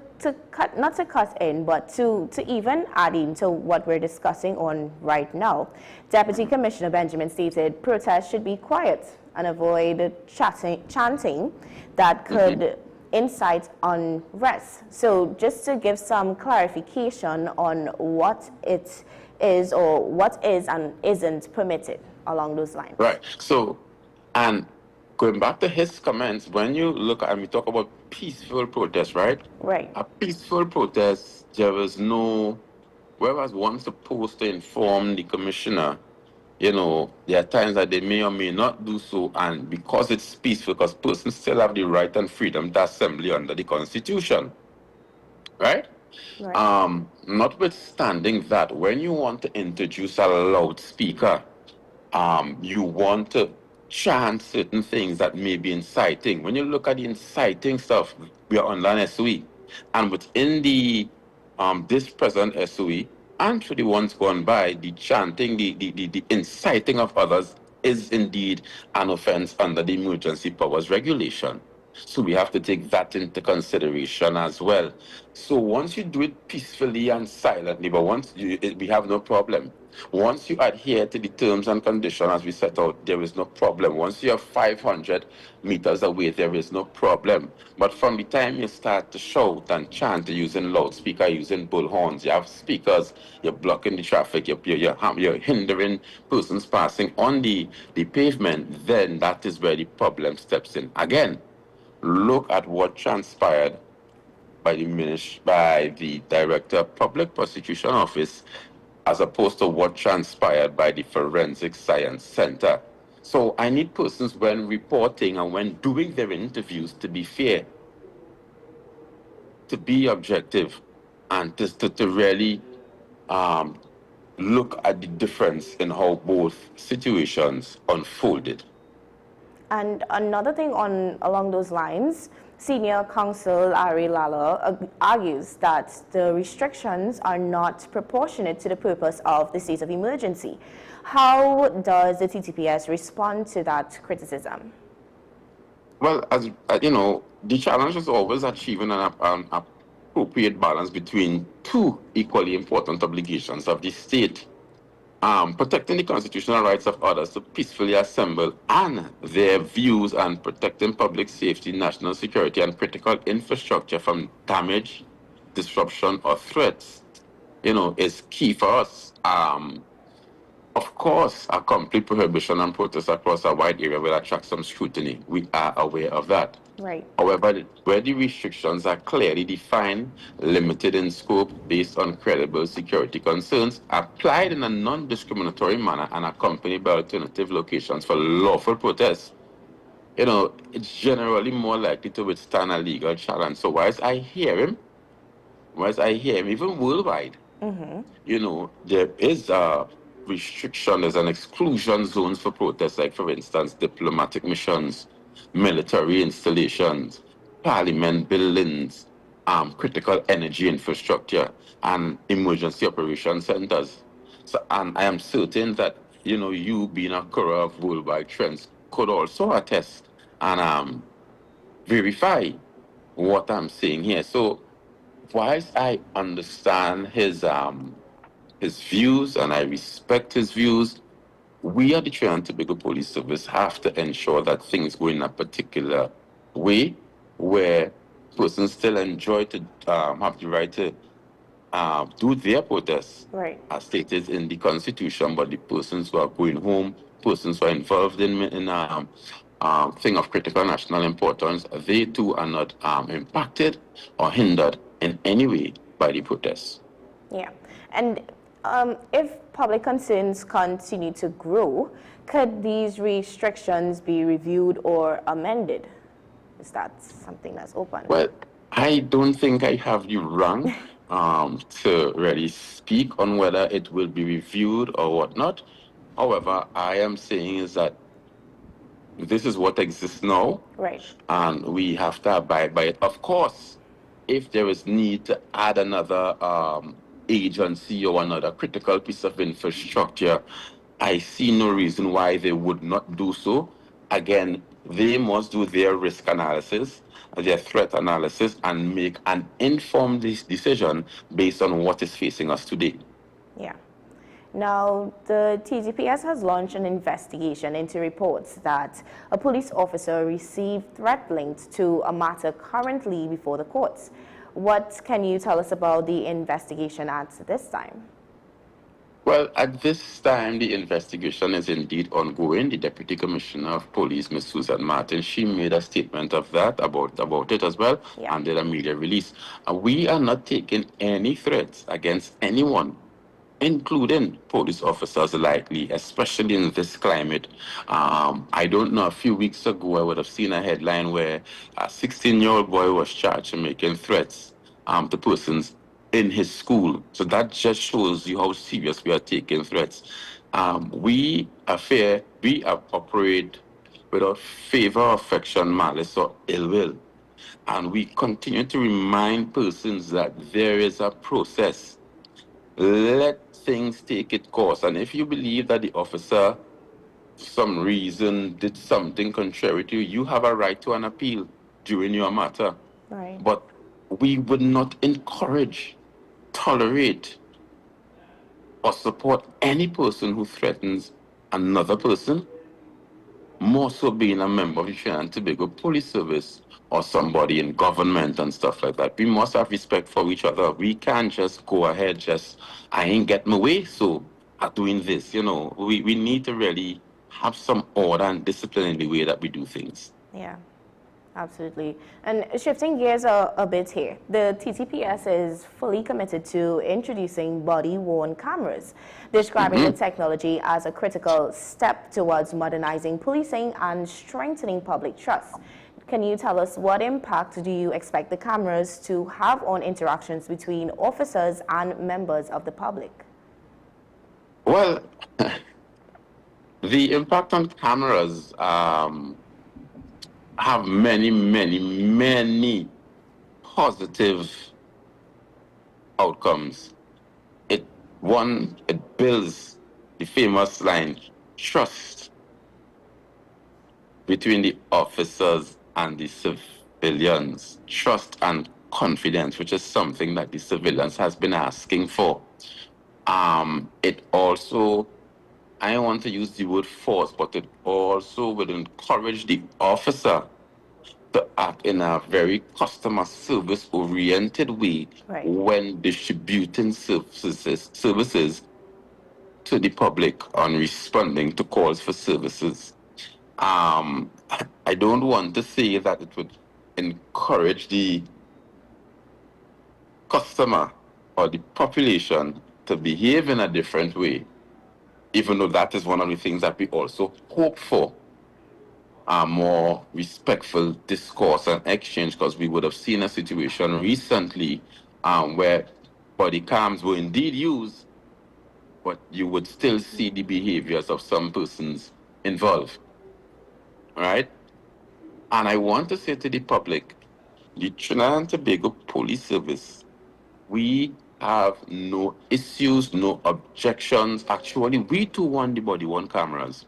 cut, not to cut in, but to even add into what we're discussing on right now, Deputy Commissioner Benjamin stated protests should be quiet and avoid chanting that could incite unrest. So just to give some clarification on what it is or what is and isn't permitted along those lines. Right. So, and going back to his comments, when you look at and we talk about peaceful protest, right? Right. A peaceful protest, there is no, whereas one supposed to inform the commissioner, you know, there are times that they may or may not do so, and because it's peaceful, because persons still have the right and freedom to assembly under the Constitution, right? Right. Notwithstanding that, when you want to introduce a loudspeaker, you want to chant certain things that may be inciting. When you look at the inciting stuff, we are under an SOE. And within the this present SOE, and for the ones gone by, the chanting, the inciting of others is indeed an offense under the Emergency Powers Regulation. So we have to take that into consideration as well. So once you do it peacefully and silently, but we have no problem. Once you adhere to the terms and conditions as we set out, there is no problem. Once you are 500 meters away, there is no problem. But from the time you start to shout and chant using loudspeaker, using bullhorns, you have speakers, you're blocking the traffic, you're hindering persons passing on the pavement, then that is where the problem steps in. Again, look at what transpired by the Director of Public Prosecution Office as opposed to what transpired by the Forensic Science Center. So I need persons when reporting and when doing their interviews to be fair, to be objective, and to really look at the difference in how both situations unfolded. And another thing along those lines, Senior Counsel Ari Lala argues that the restrictions are not proportionate to the purpose of the state of emergency. How does the TTPS respond to that criticism? Well, as you know, the challenge is always achieving an appropriate balance between two equally important obligations of the state. Protecting the constitutional rights of others to peacefully assemble and their views, and protecting public safety, national security, and critical infrastructure from damage, disruption, or threats, you know, is key for us. Of course, a complete prohibition on protests across a wide area will attract some scrutiny. We are aware of that. Right. However, where the restrictions are clearly defined, limited in scope, based on credible security concerns, applied in a non-discriminatory manner, and accompanied by alternative locations for lawful protests, you know, it's generally more likely to withstand a legal challenge. So whilst I hear him, even worldwide, you know, there is a restriction, there's an exclusion zones for protests, like for instance, diplomatic missions, military installations, parliament buildings, critical energy infrastructure, and emergency operation centers. So, and I am certain that, you know, you being a courier of worldwide trends could also attest and verify what I'm saying here. So whilst I understand his views and I respect his views, we at the Trinidad and Tobago Police Service have to ensure that things go in a particular way where persons still enjoy to have the right to do their protests, right, as stated in the Constitution, but the persons who are going home, persons who are involved in thing of critical national importance, they too are not impacted or hindered in any way by the protests. Yeah, and if public concerns continue to grow, could these restrictions be reviewed or amended? Is that something that's open? Well, I don't think I have the rank to really speak on whether it will be reviewed or whatnot. However, I am saying is that this is what exists now, right, and we have to abide by it. Of course, if there is need to add another agency or another critical piece of infrastructure, I see no reason why they would not do so. Again, they must do their risk analysis, their threat analysis, and make an informed decision based on what is facing us today. Yeah. Now, the TGPS has launched an investigation into reports that a police officer received threat linked to a matter currently before the courts. What can you tell us about the investigation at this time? Well, at this time, the investigation is indeed ongoing. The Deputy Commissioner of Police, Ms. Susan Martin, she made a statement of that, about it as well, and did a media release. We are not taking any threats against anyone, including police officers likely, especially in this climate. I don't know, a few weeks ago, I would have seen a headline where a 16-year-old boy was charged with making threats to persons in his school. So that just shows you how serious we are taking threats. We operate without favor, affection, malice, or ill will. And we continue to remind persons that there is a process. Let things take its course. And if you believe that the officer, for some reason, did something contrary to you, you have a right to an appeal during your matter. Right. But we would not encourage, tolerate, or support any person who threatens another person, more so being a member of the Trinidad and Tobago Police Service or somebody in government and stuff like that. We must have respect for each other. We can't just go ahead, I ain't get my way, so I'm doing this. You know, we need to really have some order and discipline in the way that we do things. Yeah. Absolutely. And shifting gears a bit here, the TTPS is fully committed to introducing body-worn cameras, describing the technology as a critical step towards modernizing policing and strengthening public trust. Can you tell us what impact do you expect the cameras to have on interactions between officers and members of the public? Well, the impact on cameras have many positive outcomes. It builds the famous line, trust between the officers and the civilians, trust and confidence, which is something that the civilians has been asking for. It also, I don't want to use the word force, but it also would encourage the officer to act in a very customer service oriented way when distributing services to the public on responding to calls for services. I don't want to say that it would encourage the customer or the population to behave in a different way, even though that is one of the things that we also hope for, more respectful discourse and exchange, because we would have seen a situation recently where body cams were indeed used, but you would still see the behaviors of some persons involved, right? And I want to say to the public, the Trinidad and Tobago Police Service, we have no issues, no objections. Actually, we too want the body-worn cameras.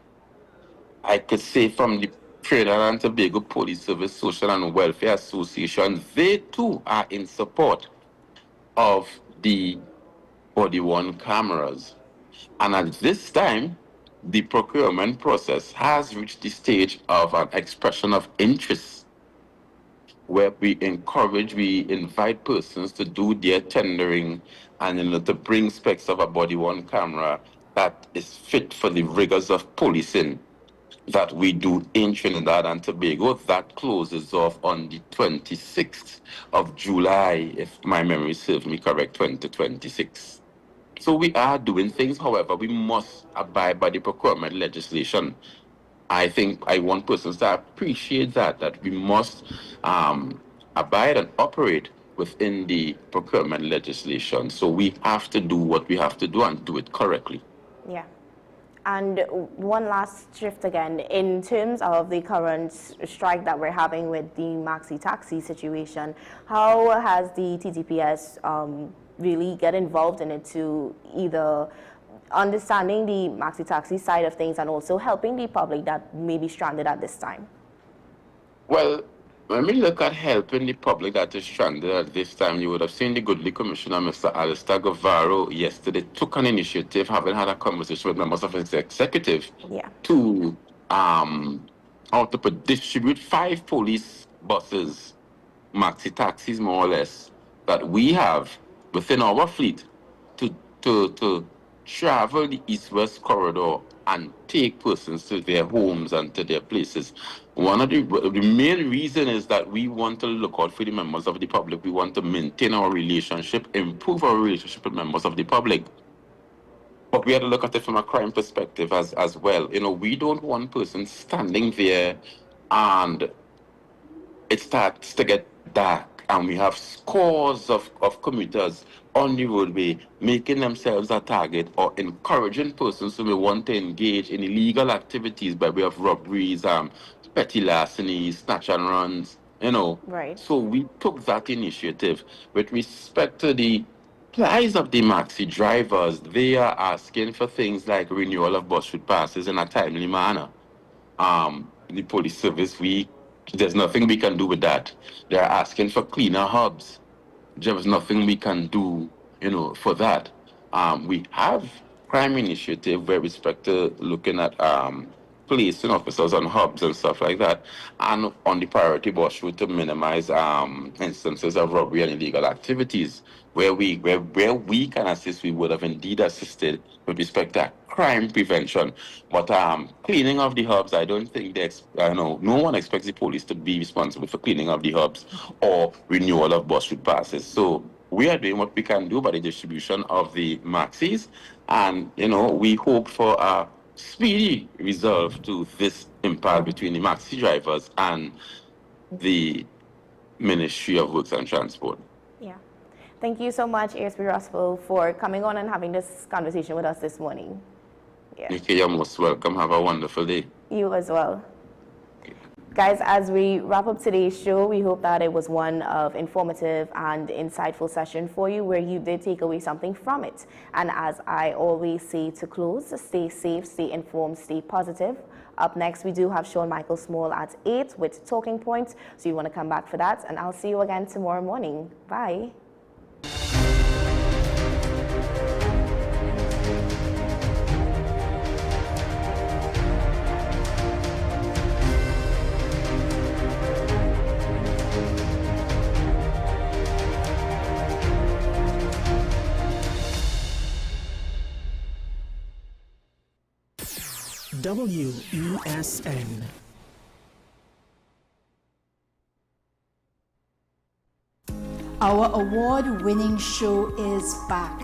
I could say from the Trinidad and Tobago Police Service Social and Welfare Association, they too are in support of the body-worn cameras. And at this time, the procurement process has reached the stage of an expression of interest, where we invite persons to do their tendering and to bring specs of a body-worn camera that is fit for the rigors of policing that we do in Trinidad and Tobago. That closes off on the 26th of July, if my memory serves me correct, 2026. So we are doing things, however, we must abide by the procurement legislation. I think I want persons to appreciate that we must abide and operate within the procurement legislation. So we have to do what we have to do and do it correctly. Yeah. And one last shift again, in terms of the current strike that we're having with the maxi taxi situation, how has the TTPS really get involved in it to either understanding the maxi taxi side of things and also helping the public that may be stranded at this time? Well, when we look at helping the public that is stranded at this time, you would have seen the goodly Commissioner, Mr. Alistair Guevara, yesterday took an initiative, having had a conversation with members of his executive, to distribute 5 police buses, maxi taxis more or less, that we have within our fleet to travel the east-west corridor and take persons to their homes and to their places. One of the main reason is that we want to look out for the members of the public. We want to maintain our relationship, improve our relationship with members of the public. But we have to look at it from a crime perspective as well. We don't want persons standing there and it starts to get dark and we have scores of commuters on the roadway making themselves a target or encouraging persons who may want to engage in illegal activities by way of robberies, petty larcenies, snatch and runs, Right. So we took that initiative. With respect to the plies of the maxi drivers, they are asking for things like renewal of bus route passes in a timely manner. The police service, there's nothing we can do with that. They're asking for cleaner hubs. There's nothing we can do, for that. We have crime initiative with respect to looking at placing officers on hubs and stuff like that, and on the priority bus route to minimize instances of robbery and illegal activities. Where we can assist, we would have indeed assisted with respect to crime prevention. But cleaning of the hubs, I don't think no one expects the police to be responsible for cleaning of the hubs or renewal of bus route passes. So we are doing what we can do by the distribution of the maxis, and we hope for a speedy resolve to this impasse between the maxi drivers and the Ministry of Works and Transport. Yeah. Thank you so much, ASP Russell, for coming on and having this conversation with us this morning. Yeah. Okay, you're most welcome. Have a wonderful day. You as well. Guys, as we wrap up today's show, we hope that it was one of informative and insightful session for you where you did take away something from it. And as I always say to close, stay safe, stay informed, stay positive. Up next, we do have Sean Michael Small at 8 with Talking Points. So you want to come back for that. And I'll see you again tomorrow morning. Bye. WESN. Our award-winning show is back.